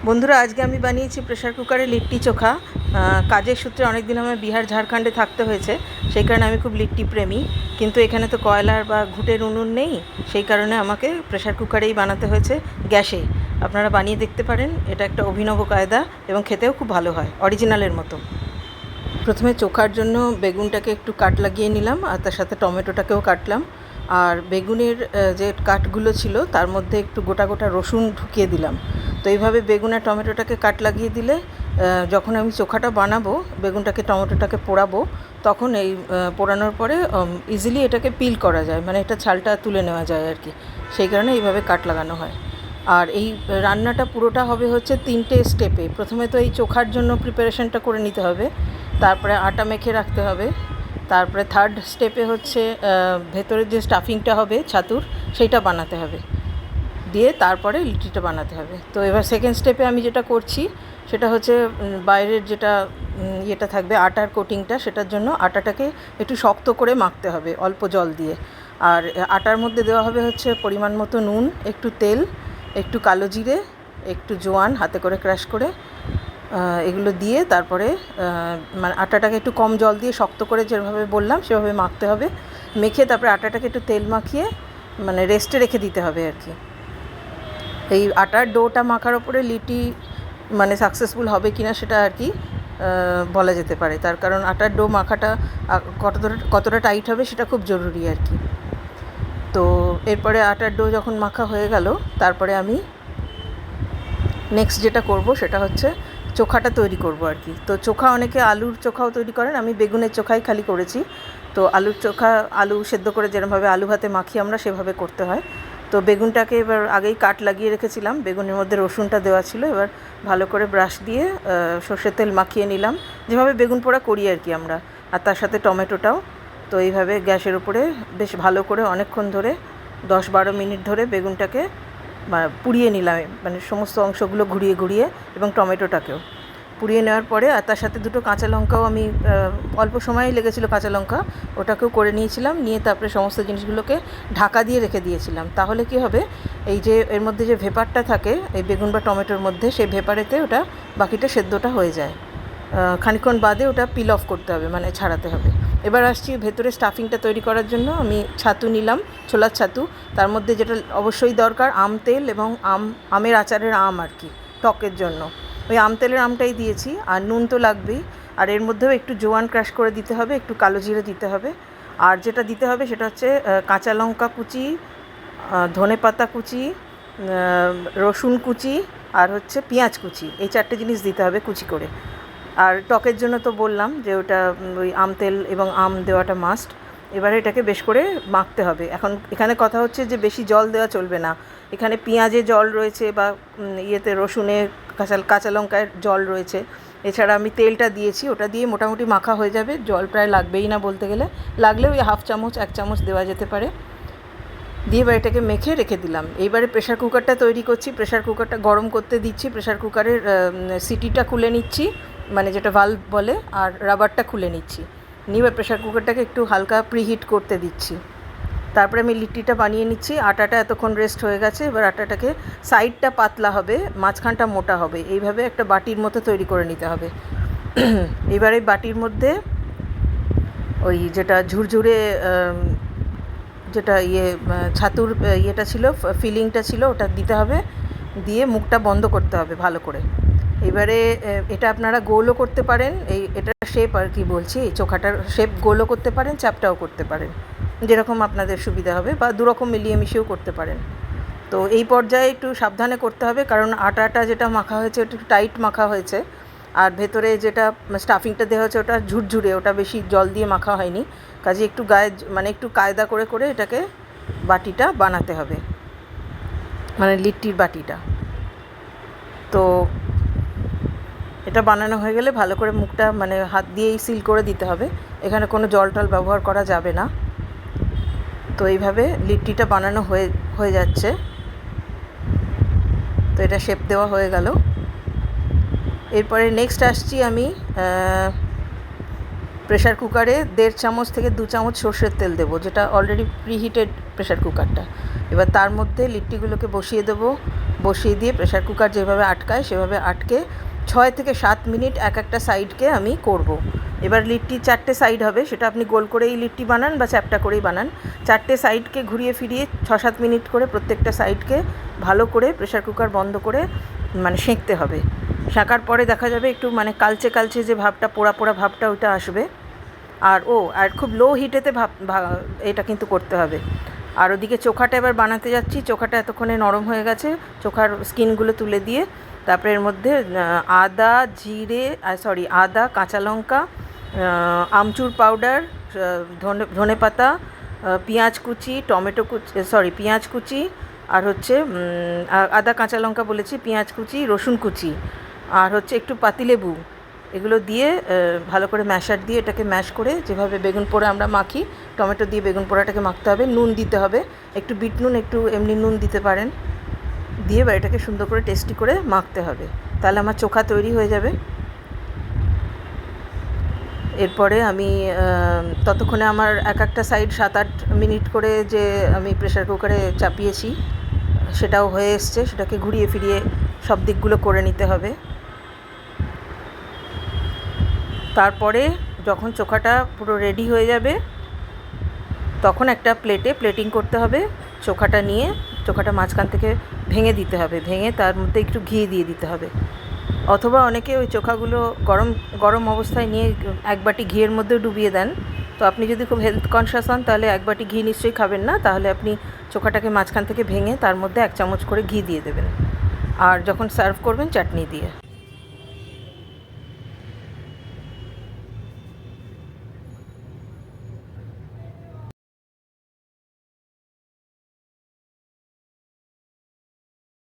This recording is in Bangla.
বন্ধুরা, আজকে আমি বানিয়েছি প্রেশার কুকারে লিট্টি চোখা। কাজের সূত্রে অনেক দিন আমার বিহার ঝাড়খণ্ডে থাকতে হয়েছে, সেই কারণে আমি খুব লিট্টি প্রেমী। কিন্তু এখানে তো কয়লার বা ঘুঁটের উনুন নেই, সেই কারণে আমাকে প্রেশার কুকারেই বানাতে হয়েছে, গ্যাসে। আপনারা বানিয়ে দেখতে পারেন, এটা একটা অভিনব কায়দা এবং খেতেও খুব ভালো হয়, অরিজিনালের মতো। প্রথমে চোখার জন্য বেগুনটাকে একটু কাট লাগিয়ে নিলাম, আর তার সাথে টমেটোটাকেও কাটলাম। আর বেগুনের যে কাটগুলো ছিল তার মধ্যে একটু গোটা গোটা রসুন ঢুকিয়ে দিলাম। তো এইভাবে বেগুন আর টমেটোটাকে কাট লাগিয়ে দিলে যখন আমি চোখাটা বানাবো, বেগুনটাকে টমেটোটাকে পোড়াবো, তখন এই পোড়ানোর পরে ইজিলি এটাকে পিল করা যায়, মানে এটা ছালটা তুলে নেওয়া যায় আর কি। সেই কারণে এইভাবে কাট লাগানো হয়। আর এই রান্নাটা পুরোটা হবে হচ্ছে 3টে স্টেপে। প্রথমে তো এই চোখার জন্য প্রিপারেশনটা করে নিতে হবে, তারপরে আটা মেখে রাখতে হবে, তারপরে থার্ড স্টেপে হচ্ছে ভেতরের যে স্টাফিংটা হবে ছাতুর, সেইটা বানাতে হবে, দিয়ে তারপরে লিট্টিটা বানাতে হবে। তো এবার সেকেন্ড স্টেপে আমি যেটা করছি সেটা হচ্ছে বাইরের যেটা ইয়েটা থাকবে আটার কোটিংটা, সেটার জন্য আটাটাকে একটু শক্ত করে মাখতে হবে অল্প জল দিয়ে। আর আটার মধ্যে দেওয়া হবে হচ্ছে পরিমাণ মতো নুন, একটু তেল, একটু কালো জিরে, একটু জোয়ান হাতে করে ক্রাশ করে, এগুলো দিয়ে তারপরে মানে আটাটাকে একটু কম জল দিয়ে শক্ত করে যেভাবে বললাম সেভাবে মাখতে হবে। মেখে তারপরে আটাটাকে একটু তেল মাখিয়ে মানে রেস্টে রেখে দিতে হবে আর কি। এই আটার ডোটা মাখার ওপরে লিটি মানে সাকসেসফুল হবে কিনা সেটা আর কি বলা যেতে পারে, তার কারণ আটার ডো মাখাটা কতটা টাইট হবে সেটা খুব জরুরি আর কি। তো এরপরে আটার ডো যখন মাখা হয়ে গেল, তারপরে আমি নেক্সট যেটা করব সেটা হচ্ছে চোখাটা তৈরি করব আর কি। তো চোখা অনেকে আলুর চোখাও তৈরি করেন, আমি বেগুনের চোখাই খালি করেছি। তো আলুর চোখা আলু সেদ্ধ করে যেরকমভাবে আলু ভাতে মাখি আমরা, সেভাবে করতে হয়। তো বেগুনটাকে এবার আগেই কাট লাগিয়ে রেখেছিলাম, বেগুনের মধ্যে রসুনটা দেওয়া ছিল। এবার ভালো করে ব্রাশ দিয়ে সর্ষের তেল মাখিয়ে নিলাম, যেভাবে বেগুন পোড়া করি আর কি আমরা, আর তার সাথে টমেটোটাও। তো এইভাবে গ্যাসের উপরে বেশ ভালো করে অনেকক্ষণ ধরে 10-12 মিনিট ধরে বেগুনটাকে পুড়িয়ে নিলাম, মানে সমস্ত অংশগুলো ঘুরিয়ে ঘুরিয়ে, এবং টমেটোটাকেও পুড়িয়ে নেওয়ার পরে আর তার সাথে 2টো কাঁচা লঙ্কাও আমি অল্প সময়ই লেগেছিলো কাঁচা লঙ্কা, ওটাকেও করে নিয়েছিলাম। নিয়ে তারপরে সমস্ত জিনিসগুলোকে ঢাকা দিয়ে রেখে দিয়েছিলাম। তাহলে কি হবে, এই যে এর মধ্যে যে ভেপারটা থাকে এই বেগুন বা টমেটোর মধ্যে, সেই ভেপারেতে ওটা বাকিটা সেদ্ধটা হয়ে যায়। খানিকক্ষণ বাদে ওটা পিল অফ করতে হবে, মানে ছাড়াতে হবে। এবার আসছি ভেতরে স্টাফিংটা তৈরি করার জন্য। আমি ছাতু নিলাম, ছোলার ছাতু। তার মধ্যে যেটা অবশ্যই দরকার আম তেল এবং আমের আচারের আম আর কি, টকের জন্য ওই আম তেলের আমটাই দিয়েছি। আর নুন তো লাগবেই, আর এর মধ্যেও একটু জোয়ান ক্রাশ করে দিতে হবে, একটু কালো জিরে দিতে হবে। আর যেটা দিতে হবে সেটা হচ্ছে কাঁচা লঙ্কা কুচি, ধনে পাতা কুচি, রসুন কুচি, আর হচ্ছে পেঁয়াজ কুচি। এই 4টে জিনিস দিতে হবে কুচি করে। আর টকের জন্য তো বললাম যে ওটা ওই আম তেল এবং আম দেওয়াটা মাস্ট। এবারে এটাকে বেশ করে মাখতে হবে। এখন এখানে কথা হচ্ছে যে বেশি জল দেওয়া চলবে না। এখানে পেঁয়াজে জল রয়েছে বা ইয়েতে রসুনে কাঁচা লঙ্কায় জল রয়েছে। এছাড়া আমি তেলটা দিয়েছি, ওটা দিয়ে মোটামুটি মাখা হয়ে যাবে, জল প্রায় লাগবেই না বলতে গেলে। লাগলে ওই 1/2 চামচ 1 চামচ দেওয়া যেতে পারে। দিয়ে এবার এটাকে মেখে রেখে দিলাম। এইবারে প্রেশার কুকারটা তৈরি করছি, প্রেশার কুকারটা গরম করতে দিচ্ছি, প্রেশার কুকারের সিটিটা খুলে নিচ্ছি, মানে যেটা ভালভ বলে, আর রাবারটা খুলে নিচ্ছি। নিয়ে এবার প্রেশার কুকারটাকে একটু হালকা প্রিহিট করতে দিচ্ছি। তারপরে আমি লিট্টিটা বানিয়ে নিচ্ছি। আটাটা এতক্ষণ রেস্ট হয়ে গেছে। এবার আটাটাকে সাইডটা পাতলা হবে, মাঝখানটা মোটা হবে, এইভাবে একটা বাটির মতো তৈরি করে নিতে হবে। এবার এই বাটির মধ্যে ওই যেটা ঝুরঝুরে যেটা ছাতুর ইয়েটা ছিল, ফিলিংটা ছিল, ওটা দিতে হবে। দিয়ে মুখটা বন্ধ করতে হবে ভালো করে। এবারে এটা আপনারা গোলও করতে পারেন, এটার শেপ আর কি বলছি, এই চোখাটার শেপ গোলও করতে পারেন, চ্যাপটাও করতে পারেন, যেরকম আপনাদের সুবিধা হবে, বা দুরকম মিলিয়ে মিশিয়েও করতে পারেন। তো এই পর্যায়ে একটু সাবধানে করতে হবে, কারণ আটাটা যেটা মাখা হয়েছে ওটা একটু টাইট মাখা হয়েছে। আর ভেতরে যেটা স্টাফিংটা দেওয়া হয়েছে ওটা ঝুরঝুরে, ওটা বেশি জল দিয়ে মাখা হয়নি। কাজে একটু গায়ে মানে একটু কায়দা করে করে এটাকে বাটিটা বানাতে হবে, মানে লিট্টির বাটিটা। তো এটা বানানো হয়ে গেলে ভালো করে মুখটা মানে হাত দিয়েই সিল করে দিতে হবে, এখানে কোনো জল টল ব্যবহার করা যাবে না। তো এইভাবে লিট্টিটা বানানো হয়ে যাচ্ছে। তো এটা শেপ দেওয়া হয়ে গেল। এরপরে নেক্সট আসছি আমি প্রেশার কুকারে 1.5 চামচ থেকে 2 চামচ সর্ষের তেল দেবো, যেটা অলরেডি প্রিহিটেড প্রেশার কুকারটা। এবার তার মধ্যে লিট্টিগুলোকে বসিয়ে দেবো। বসিয়ে দিয়ে প্রেশার কুকার যেভাবে আটকায় সেভাবে আটকে 6 থেকে 7 মিনিট এক একটা সাইডকে আমি করব। এবার লিট্টি 4টে সাইড হবে, সেটা আপনি গোল করেই লিট্টি বানান বা চ্যাপ্টা করেই বানান। 4টে সাইডকে ঘুরিয়ে ফিরিয়ে 6-7 মিনিট করে প্রত্যেকটা সাইডকে ভালো করে প্রেশার কুকার বন্ধ করে মানে সেঁকতে হবে। সেঁকার পরে দেখা যাবে একটু মানে কালচে কালচে যে ভাবটা, পোড়া পোড়া ভাবটা ওইটা আসবে। আর খুব লো হিটেতে এটা কিন্তু করতে হবে। আর ওদিকে চোখাটা এবার বানাতে যাচ্ছি। চোখাটা এতক্ষণে নরম হয়ে গেছে। চোখার স্কিনগুলো তুলে দিয়ে তারপরে এর মধ্যে আদা, কাঁচা লঙ্কা, আমচুর পাউডার, ধনেপাতা, পেঁয়াজ কুচি, পেঁয়াজ কুচি, আর হচ্ছে আদা কাঁচা লঙ্কা বলেছি, পেঁয়াজ কুচি, রসুন কুচি, আর হচ্ছে একটু পাতিলেবু, এগুলো দিয়ে ভালো করে ম্যাশার দিয়ে এটাকে ম্যাশ করে যেভাবে বেগুন পোড়া আমরা মাখি, টমেটো দিয়ে বেগুন পোড়াটাকে মাখতে হবে। নুন দিতে হবে, একটু বিট নুন, একটু এমনি নুন দিতে পারেন, দিয়ে এবার এটাকে সুন্দর করে টেস্টি করে মাখতে হবে। তাহলে আমার চোখা তৈরি হয়ে যাবে। এরপরে আমি ততক্ষণে আমার একটা সাইড 7-8 মিনিট করে যে আমি প্রেশার কুকারে চাপিয়েছি সেটাও হয়ে এসছে। সেটাকে ঘুরিয়ে ফিরিয়ে সব দিকগুলো করে নিতে হবে। তারপরে যখন চোখাটা পুরো রেডি হয়ে যাবে তখন একটা প্লেটিং করতে হবে। চোখাটা নিয়ে চোখাটা মাঝখান থেকে ভেঙে দিতে হবে, ভেঙে তার মধ্যে একটু ঘি দিয়ে দিতে হবে। অথবা অনেকে ওই চোখাগুলো গরম অবস্থায় নিয়ে এক বাটি ঘিয়ের মধ্যে ডুবিয়ে দেন। তো আপনি যদি খুব হেলথ কনসিয়াস হন তাহলে এক বাটি ঘি নিশ্চয়ই খাবেন না, তাহলে আপনি চোখাটাকে মাঝখান থেকে ভেঙে তার মধ্যে 1 চামচ করে ঘি দিয়ে দেবেন, আর যখন সার্ভ করবেন চাটনি দিয়ে।